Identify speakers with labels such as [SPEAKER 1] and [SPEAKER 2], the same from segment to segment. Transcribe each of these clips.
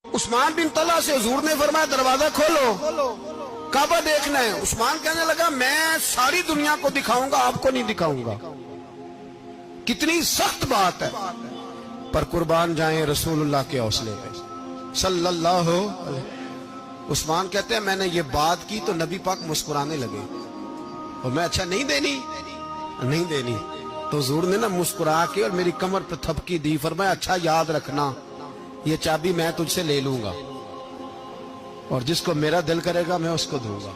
[SPEAKER 1] عثمان بن طلحہ سے حضور نے فرمایا دروازہ کھولو، کعبہ دیکھنا ہے۔ عثمان کہنے لگا میں ساری دنیا کو دکھاؤں گا، آپ کو نہیں دکھاؤں گا۔ کتنی سخت بات ہے، پر قربان جائیں رسول اللہ کے حوصلے پہ صلی اللہ علیہ۔ عثمان کہتے ہیں میں نے یہ بات کی تو نبی پاک مسکرانے لگے، اور میں اچھا نہیں دینی تو حضور نے نا مسکرا کے اور میری کمر پہ تھپکی دی، فرمایا اچھا یاد رکھنا یہ چابی میں تجھ سے لے لوں گا، اور جس کو میرا دل کرے گا میں اس کو دوں گا۔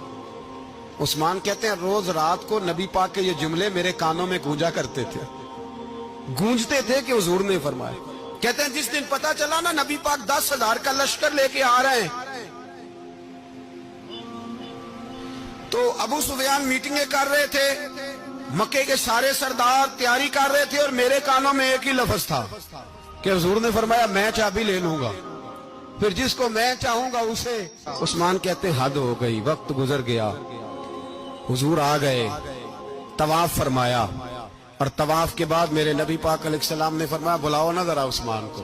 [SPEAKER 1] عثمان کہتے ہیں روز رات کو نبی پاک کے یہ جملے میرے کانوں میں گونجتے تھے کہ حضور نے فرمایا۔ کہتے ہیں جس دن پتا چلا نا نبی پاک 10,000 کا لشکر لے کے آ رہے ہیں، تو ابو سفیان میٹنگیں کر رہے تھے، مکے کے سارے سردار تیاری کر رہے تھے، اور میرے کانوں میں ایک ہی لفظ تھا کہ حضور نے فرمایا میں چابی لے لوں گا، پھر جس کو میں چاہوں گا اسے۔ عثمان کہتے ہیں حد ہو گئی، وقت گزر گیا، حضور آ گئے، طواف فرمایا، اور طواف کے بعد میرے نبی پاک علیہ السلام نے فرمایا بلاؤ نا ذرا عثمان کو۔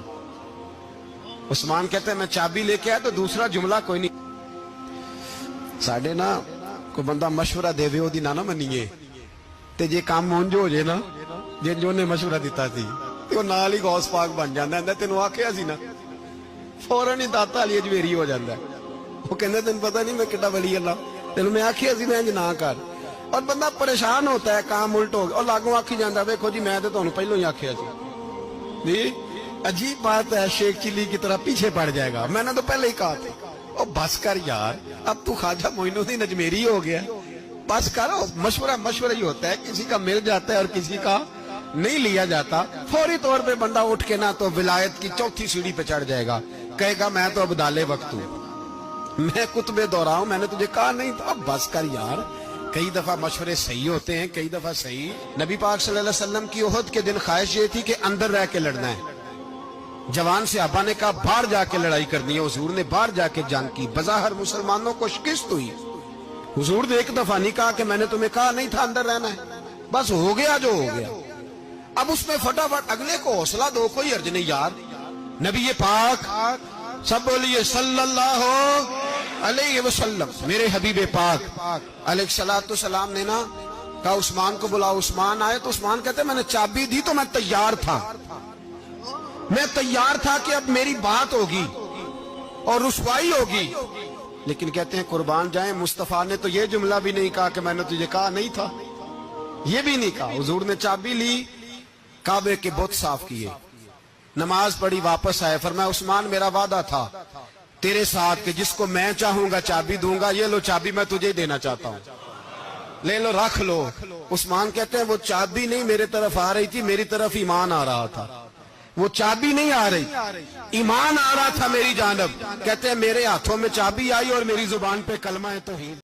[SPEAKER 1] عثمان کہتے ہیں میں چابی لے کے آیا تو دوسرا جملہ کوئی نہیں۔ ساڑھے نا کوئی بندہ مشورہ دے وے دی نہ منیے تے جے کام مونج ہو جائے نا، جن جو نے مشورہ دیتا سی تو نال ہی غوث پاک بن جاندہ ہے۔ تینوں آکھیا سی نا، فوراں ہی داتا علی اجمیری ہو جاندہ ہے۔ وہ کہندے تین پتہ نہیں میں کٹا ولی اللہ، تینوں میں آکھیا سی میں نہ کر، اور بندہ پریشان ہوتا ہے کام الٹ ہو گیا، اور لاگوں آکھی جاندہ ہے ویکھو جی میں تے تانوں پہلوں ہی آکھیا سی۔ جی عجیب بات ہے، شیخ چلی کی طرح پیچھے پڑ جائے گا، میں نے تو پہلے ہی کہا تھا۔ او بس کر یار، اب تو خواجہ معین الدین اجمیری ہو گیا، بس کرو۔ مشورہ ہی ہوتا ہے، کسی کا مل جاتا ہے اور کسی کا نہیں لیا جاتا۔ فوری طور پہ بندہ اٹھ کے نا تو ولایت کی چوتھی سیڑھی پہ چڑھ جائے گا، کہے گا میں تو اب دالے وقت ہوں، میں کتب دورہ ہوں، میں نے تجھے کہا نہیں تھا۔ اب بس کر یار، کئی دفعہ مشورے صحیح ہوتے ہیں، کئی دفعہ صحیح۔ نبی پاک صلی اللہ علیہ وسلم کی احد کے دن خواہش یہ تھی کہ اندر رہ کے لڑنا ہے۔ جوان صحابہ نے کہا باہر جا کے لڑائی کرنی ہے، حضور نے باہر جا کے جنگ کی، بظاہر مسلمانوں کو شکست ہوئی۔ حضور نے ایک دفعہ نہیں کہا کہ میں نے تمہیں کہا نہیں تھا اندر رہنا ہے، بس ہو گیا جو ہو گیا۔ اب اس میں فٹافٹ اگلے کو حوصلہ دو، کوئی عرض نہیں یار۔ نبی پاک سب بولیے صلی اللہ علیہ وسلم، میرے حبیب پاک علیہ السلام نے نا کہا عثمان کو بلاؤ۔ عثمان آئے تو عثمان کہتے ہیں میں نے چابی دی تو میں تیار تھا کہ اب میری بات ہوگی اور رسوائی ہوگی، لیکن کہتے ہیں قربان جائیں مصطفیٰ نے تو یہ جملہ بھی نہیں کہا کہ میں نے تجھے کہا نہیں تھا، یہ بھی نہیں کہا۔ حضور نے چابی لی، کعبے کے بت صاف کیے، نماز پڑھی، واپس آئے، فرمایا عثمان میرا وعدہ تھا تیرے ساتھ کہ جس کو میں چاہوں گا چابی دوں گا، یہ لو چابی میں تجھے دینا چاہتا ہوں، لے لو رکھ لو۔ عثمان کہتے ہیں وہ چابی نہیں میرے طرف آ رہی تھی، میری طرف ایمان آ رہا تھا، وہ چابی نہیں آ رہی، ایمان آ رہا تھا میری جانب۔ کہتے ہیں میرے ہاتھوں میں چابی آئی اور میری زبان پہ کلمہ توحید